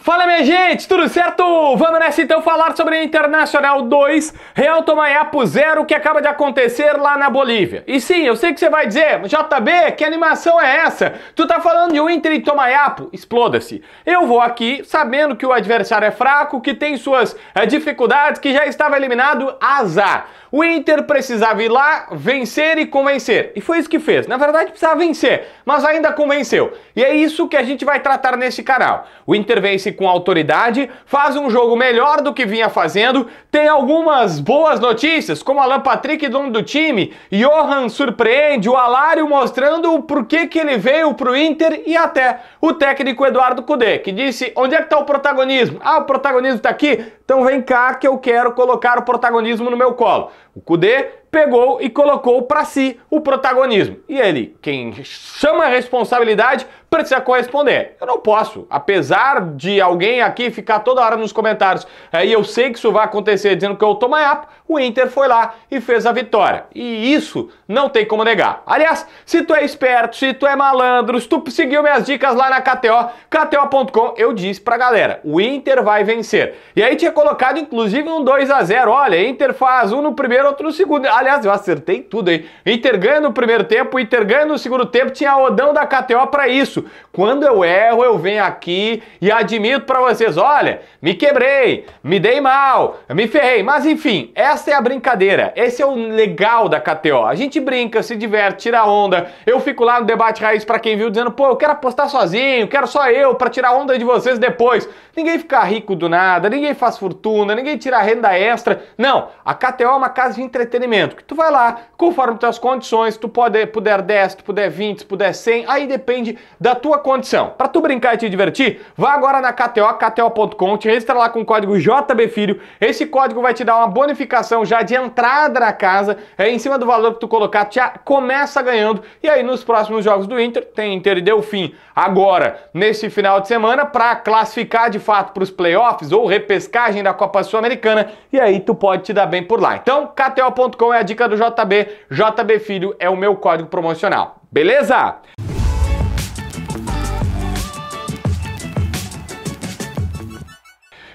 Fala, minha gente, tudo certo? Vamos nessa então falar sobre Internacional 2, Real Tomayapo 0, que acaba de acontecer lá na Bolívia. E sim, eu sei que você vai dizer, JB, que animação é essa? Tu tá falando de um Inter e Tomayapo? Exploda-se. Eu vou aqui sabendo que o adversário é fraco, que tem suas dificuldades, que já estava eliminado, azar. O Inter precisava ir lá, vencer e convencer. E foi isso que fez. Na verdade, precisava vencer, mas ainda convenceu. E é isso que a gente vai tratar nesse canal. O Inter vence com autoridade, faz um jogo melhor do que vinha fazendo, tem algumas boas notícias, como Alan Patrick, dono do time, Johan surpreende, o Alário mostrando o porquê que ele veio pro Inter e até o técnico Eduardo Cudê, que disse, onde é que tá o protagonismo? Ah, o protagonismo tá aqui? Então vem cá que eu quero colocar o protagonismo no meu colo. O Cudê pegou e colocou para si o protagonismo. E ele, quem chama a responsabilidade, precisa corresponder. Eu não posso, apesar de alguém aqui ficar toda hora nos comentários, e eu sei que isso vai acontecer dizendo que eu tô Tomayapo, o Inter foi lá e fez a vitória. E isso não tem como negar. Aliás, se tu é esperto, se tu é malandro, se tu seguiu minhas dicas lá na KTO, KTO.com, eu disse pra galera, o Inter vai vencer. E aí tinha colocado inclusive um 2-0. Olha, Inter faz um no primeiro, outro no segundo. Aliás, eu acertei tudo aí. Inter ganha no primeiro tempo, Inter ganha no segundo tempo, tinha odão da KTO pra isso. Quando eu erro, eu venho aqui e admito pra vocês, olha, me quebrei, me dei mal, me ferrei. Mas enfim, essa é a brincadeira. Esse é o legal da KTO. A gente brinca, se diverte, tira onda. Eu fico lá no Debate Raiz pra quem viu, dizendo, pô, eu quero apostar sozinho, quero só eu pra tirar onda de vocês depois. Ninguém fica rico do nada, ninguém faz fortuna, ninguém tira renda extra. Não, a KTO é uma casa de entretenimento, que tu vai lá, conforme tuas condições, tu puder 10, tu puder 20, tu puder 100, aí depende da tua condição. Pra tu brincar e te divertir, vá agora na KTO, KTO.com, te registra lá com o código JBFilho, esse código vai te dar uma bonificação já de entrada na casa, em cima do valor que tu colocar, tu já começa ganhando, e aí nos próximos jogos do Inter, tem Inter e Delfim agora, nesse final de semana, pra classificar de fato para os playoffs ou repescagem da Copa Sul-Americana, e aí tu pode te dar bem por lá. Então, KTO.com é a dica do JB, JB Filho é o meu código promocional. Beleza?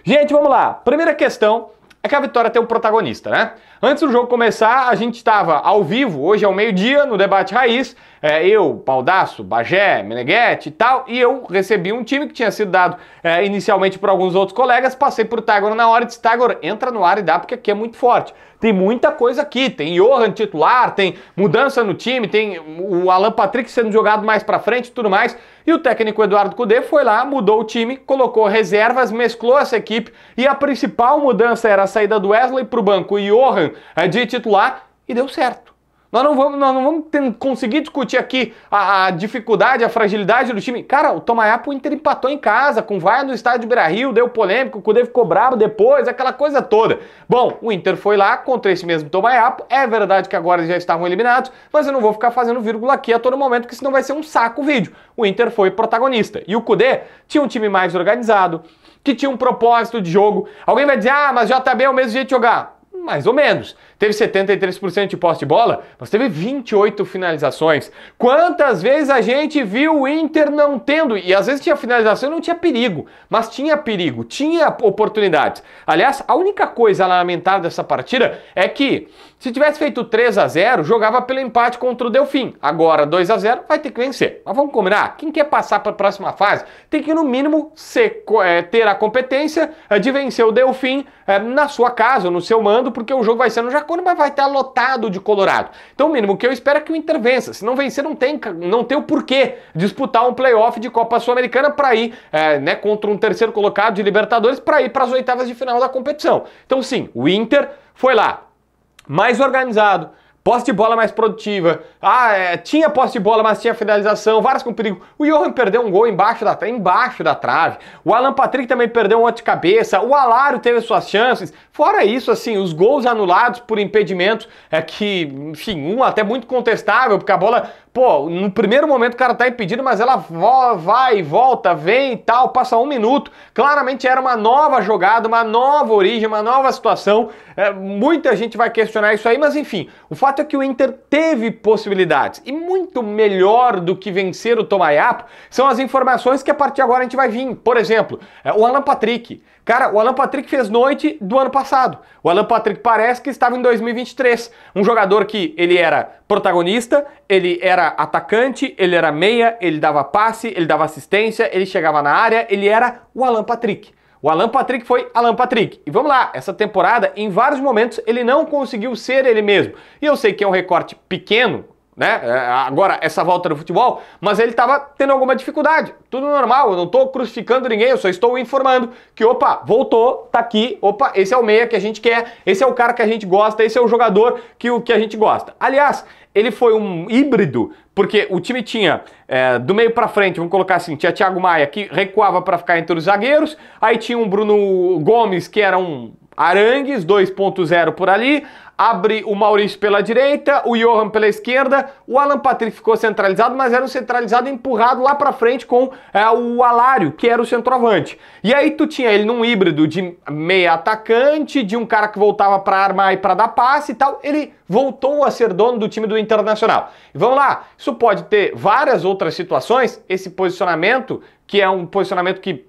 Gente, vamos lá. Primeira questão é que a vitória tem um protagonista, né? Antes do jogo começar, a gente estava ao vivo, hoje é o meio-dia, no Debate Raiz, eu, Baldasso, Bagé, Meneghetti e tal, e eu recebi um time que tinha sido dado inicialmente por alguns outros colegas, passei por Tagor na hora e disse, Tagor, entra no ar e dá, porque aqui é muito forte. Tem muita coisa aqui, tem Johan titular, tem mudança no time, tem o Alan Patrick sendo jogado mais pra frente e tudo mais, e o técnico Eduardo Cudê foi lá, mudou o time, colocou reservas, mesclou essa equipe, e a principal mudança era a saída do Wesley pro banco e Johan de titular, e deu certo. Nós não vamos conseguir discutir aqui a dificuldade, a fragilidade do time. Cara, o Tomayapo, o Inter empatou em casa, com vaia no estádio Beira-Rio, deu polêmico, o Cudê ficou bravo depois, aquela coisa toda. Bom, o Inter foi lá contra esse mesmo Tomayapo, é verdade que agora eles já estavam eliminados, mas eu não vou ficar fazendo vírgula aqui a todo momento, porque senão vai ser um saco o vídeo. O Inter foi protagonista. E o Cudê tinha um time mais organizado, que tinha um propósito de jogo. Alguém vai dizer, ah, mas JB é o mesmo jeito de jogar. Mais ou menos. Teve 73% de posse de bola, mas teve 28 finalizações. Quantas vezes a gente viu o Inter não tendo, e às vezes tinha finalização e não tinha perigo, mas tinha perigo, tinha oportunidades. Aliás, a única coisa lamentável dessa partida é que, se tivesse feito 3-0, jogava pelo empate contra o Delfim. Agora, 2-0, vai ter que vencer. Mas vamos combinar, quem quer passar para a próxima fase tem que, no mínimo, ter a competência de vencer o Delfim na sua casa, no seu mando, porque o jogo vai ser no Jacone, mas vai estar lotado de colorado. Então o mínimo que eu espero é que o Inter vença. Se não vencer, não tem o porquê disputar um playoff de Copa Sul-Americana para ir contra um terceiro colocado de Libertadores para ir para as oitavas de final da competição. Então sim, o Inter foi lá, mais organizado, posse de bola mais produtiva, tinha posse de bola, mas tinha finalização, várias com perigo. O Johan perdeu um gol embaixo da trave, o Alan Patrick também perdeu um outro de cabeça, o Alário teve suas chances. Fora isso, assim, os gols anulados por impedimentos, que, enfim, um até muito contestável, porque a bola pô, no primeiro momento o cara tá impedido, mas ela vai, volta, vem e tal, passa 1 minuto. Claramente era uma nova jogada, uma nova origem, uma nova situação. Muita gente vai questionar isso aí, mas enfim, o fato é que o Inter teve possibilidades. E muito melhor do que vencer o Tomayapo são as informações que a partir de agora a gente vai vir. Por exemplo, o Alan Patrick. Cara, o Alan Patrick fez noite do ano passado. O Alan Patrick parece que estava em 2023. Um jogador que ele era protagonista, ele era atacante, ele era meia, ele dava passe, ele dava assistência, ele chegava na área, ele era o Alan Patrick. O Alan Patrick foi Alan Patrick. E vamos lá, essa temporada, em vários momentos, ele não conseguiu ser ele mesmo. E eu sei que é um recorte pequeno, né? Agora, essa volta no futebol, mas ele estava tendo alguma dificuldade. Tudo normal, eu não estou crucificando ninguém, eu só estou informando que, opa, voltou, tá aqui, opa, esse é o meia que a gente quer, esse é o cara que a gente gosta, esse é o jogador que a gente gosta. Aliás, ele foi um híbrido, porque o time tinha, do meio para frente, vamos colocar assim, tinha Thiago Maia, que recuava para ficar entre os zagueiros, aí tinha um Bruno Gomes, que era um Arangues 2.0 por ali, abre o Maurício pela direita, o Johan pela esquerda, o Alan Patrick ficou centralizado, mas era um centralizado empurrado lá pra frente com o Alário, que era o centroavante. E aí tu tinha ele num híbrido de meia atacante, de um cara que voltava pra armar e pra dar passe e tal, ele voltou a ser dono do time do Internacional. E vamos lá, isso pode ter várias outras situações, esse posicionamento, que é um posicionamento que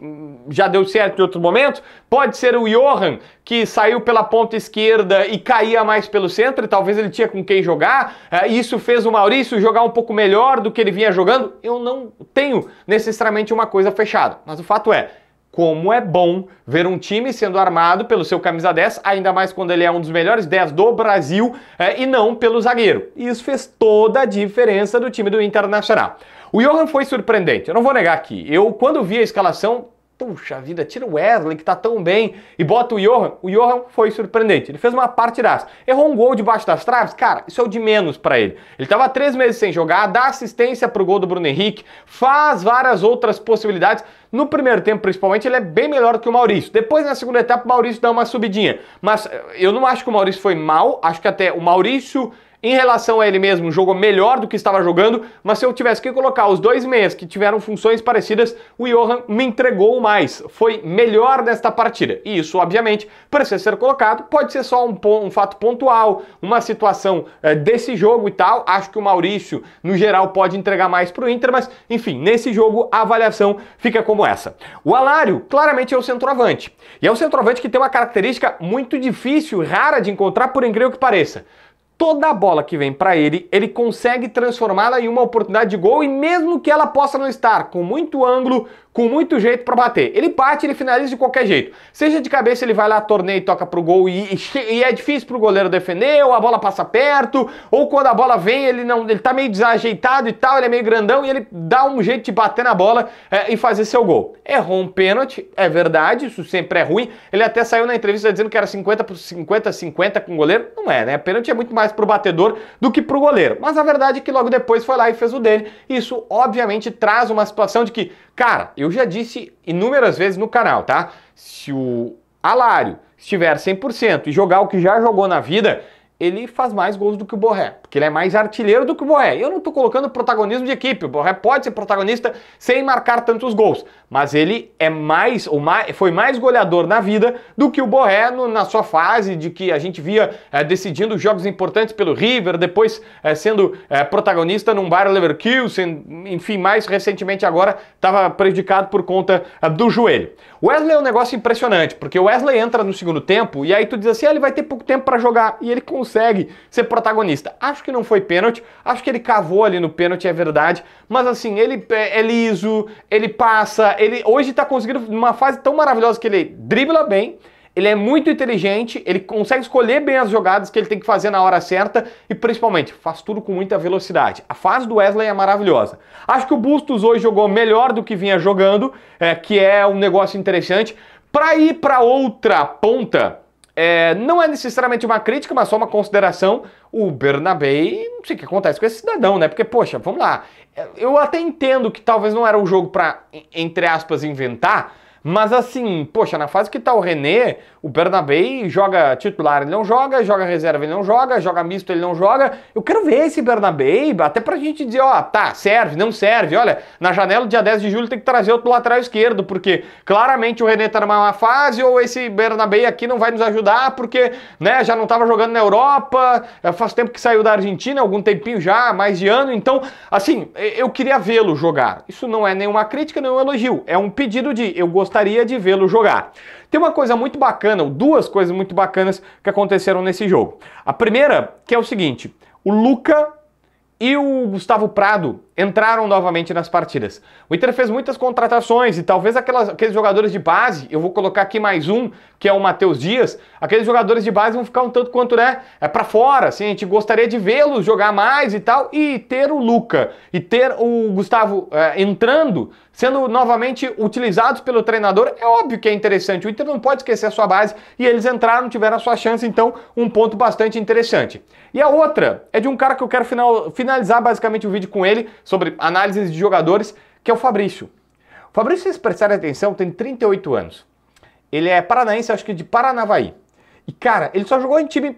já deu certo em outros momentos, pode ser o Johan, que saiu pela ponta esquerda e caía mais pelo centro, e talvez ele tinha com quem jogar, isso fez o Maurício jogar um pouco melhor do que ele vinha jogando. Eu não tenho necessariamente uma coisa fechada, mas o fato é, como é bom ver um time sendo armado pelo seu camisa 10, ainda mais quando ele é um dos melhores 10 do Brasil, e não pelo zagueiro. E isso fez toda a diferença do time do Internacional. O Johan foi surpreendente, eu não vou negar aqui. Eu, quando vi a escalação, puxa vida, tira o Wesley, que tá tão bem, e bota o Johan foi surpreendente. Ele fez uma partidaça. Errou um gol debaixo das traves? Cara, isso é o de menos pra ele. Ele tava 3 meses sem jogar, dá assistência pro gol do Bruno Henrique, faz várias outras possibilidades. No primeiro tempo, principalmente, ele é bem melhor do que o Maurício. Depois, na segunda etapa, o Maurício dá uma subidinha. Mas eu não acho que o Maurício foi mal, acho que até o Maurício, em relação a ele mesmo, jogou melhor do que estava jogando, mas se eu tivesse que colocar os 2 meias que tiveram funções parecidas, o Johan me entregou mais, foi melhor nesta partida. E isso, obviamente, precisa ser colocado, pode ser só um fato pontual, uma situação desse jogo e tal. Acho que o Maurício, no geral, pode entregar mais para o Inter, mas, enfim, nesse jogo a avaliação fica como essa. O Alário, claramente, é o centroavante. E é um centroavante que tem uma característica muito difícil, rara de encontrar, por incrível que pareça. Toda a bola que vem para ele, ele consegue transformá-la em uma oportunidade de gol, e mesmo que ela possa não estar com muito ângulo, com muito jeito para bater, ele bate, ele finaliza de qualquer jeito. Seja de cabeça, ele vai lá, torneia e toca pro gol e é difícil pro goleiro defender, ou a bola passa perto, ou quando a bola vem, ele tá meio desajeitado e tal, ele é meio grandão e ele dá um jeito de bater na bola e fazer seu gol. Errou um pênalti, é verdade, isso sempre é ruim. Ele até saiu na entrevista dizendo que era 50-50 com o goleiro. Não é, né? Pênalti é muito mais pro batedor do que pro goleiro. Mas a verdade é que logo depois foi lá e fez o dele. Isso, obviamente, traz uma situação de que, cara, eu já disse inúmeras vezes no canal, tá? Se o Alário estiver 100% e jogar o que já jogou na vida, ele faz mais gols do que o Borré, porque ele é mais artilheiro do que o Borré. Eu não tô colocando protagonismo de equipe, o Borré pode ser protagonista sem marcar tantos gols, mas ele é foi mais goleador na vida do que o Borré na sua fase de que a gente via decidindo jogos importantes pelo River, depois sendo protagonista num Bayer Leverkusen, enfim, mais recentemente agora estava prejudicado por conta do joelho. O Wesley é um negócio impressionante, porque o Wesley entra no segundo tempo e aí tu diz assim, ele vai ter pouco tempo para jogar, e ele consegue ser protagonista. Acho que não foi pênalti, acho que ele cavou ali no pênalti, é verdade, mas assim, ele é liso, ele passa, ele hoje tá conseguindo numa fase tão maravilhosa que ele dribla bem, ele é muito inteligente, ele consegue escolher bem as jogadas que ele tem que fazer na hora certa e, principalmente, faz tudo com muita velocidade. A fase do Wesley é maravilhosa. Acho que o Bustos hoje jogou melhor do que vinha jogando, que é um negócio interessante. Para ir para outra ponta, não é necessariamente uma crítica, mas só uma consideração. O Bernabé, não sei o que acontece com esse cidadão, né? Porque, poxa, vamos lá. Eu até entendo que talvez não era um jogo para, entre aspas, inventar, Mas assim, poxa, na fase que tá o René, o Bernabé joga titular, ele não joga, joga reserva, ele não joga misto, ele não joga. Eu quero ver esse Bernabé, até pra gente dizer, ó, tá, serve, não serve. Olha, na janela, dia 10 de julho, tem que trazer outro lateral esquerdo, porque claramente o René tá numa má fase, ou esse Bernabé aqui não vai nos ajudar, porque, né, já não tava jogando na Europa, faz tempo que saiu da Argentina, algum tempinho já, mais de ano. Então, assim, eu queria vê-lo jogar. Isso não é nenhuma crítica, nenhum elogio, é um pedido de eu gostaria de vê-lo jogar. Tem uma coisa muito bacana, ou duas coisas muito bacanas que aconteceram nesse jogo. A primeira, que é o seguinte, o Luca e o Gustavo Prado entraram novamente nas partidas. O Inter fez muitas contratações e talvez aqueles jogadores de base, eu vou colocar aqui mais um, que é o Matheus Dias, aqueles jogadores de base vão ficar um tanto quanto, né, pra fora, assim, a gente gostaria de vê-los jogar mais e tal, e ter o Luca e ter o Gustavo entrando, sendo novamente utilizados pelo treinador, é óbvio que é interessante. O Inter não pode esquecer a sua base e eles entraram, tiveram a sua chance, então um ponto bastante interessante. E a outra é de um cara que eu quero finalizar basicamente o vídeo com ele, sobre análises de jogadores, que é o Fabrício. O Fabrício, se vocês prestarem atenção, tem 38 anos. Ele é paranaense, acho que de Paranavaí. E, cara, ele só jogou em time...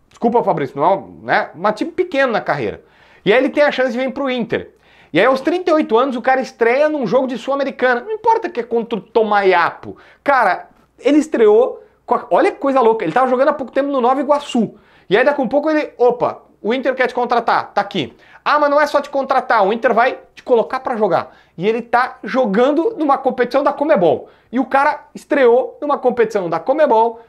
Desculpa, Fabrício, não é, né? Um time pequeno na carreira. E aí ele tem a chance de vir pro Inter. E aí, aos 38 anos, o cara estreia num jogo de Sul-Americana. Não importa que é contra o Tomayapo. Cara, ele estreou... Olha que coisa louca. Ele tava jogando há pouco tempo no Nova Iguaçu. E aí, daqui a um pouco, ele... Opa, o Inter quer te contratar. Tá aqui. Ah, mas não é só te contratar, o Inter vai te colocar pra jogar. E ele tá jogando numa competição da Conmebol. E o cara estreou numa competição da Conmebol,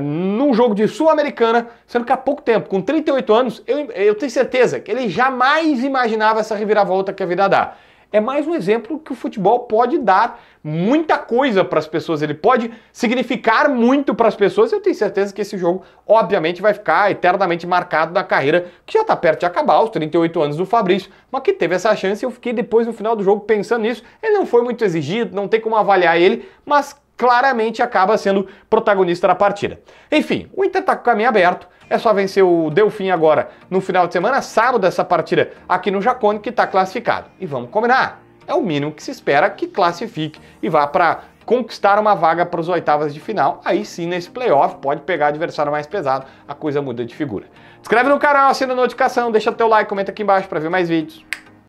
num jogo de Sul-Americana, sendo que há pouco tempo, com 38 anos, eu tenho certeza que ele jamais imaginava essa reviravolta que a vida dá. É mais um exemplo que o futebol pode dar muita coisa para as pessoas, ele pode significar muito para as pessoas. Eu tenho certeza que esse jogo, obviamente, vai ficar eternamente marcado na carreira, que já está perto de acabar, os 38 anos do Fabrício, mas que teve essa chance. Eu fiquei depois, no final do jogo, pensando nisso. Ele não foi muito exigido, não tem como avaliar ele, mas claramente acaba sendo protagonista da partida. Enfim, o Inter está com o caminho aberto. É só vencer o Delfim agora no final de semana, sábado, essa partida aqui no Jacone, que está classificado. E vamos combinar, é o mínimo que se espera que classifique e vá para conquistar uma vaga para as oitavas de final. Aí sim, nesse playoff, pode pegar adversário mais pesado, a coisa muda de figura. Se inscreve no canal, assina a notificação, deixa teu like, comenta aqui embaixo para ver mais vídeos.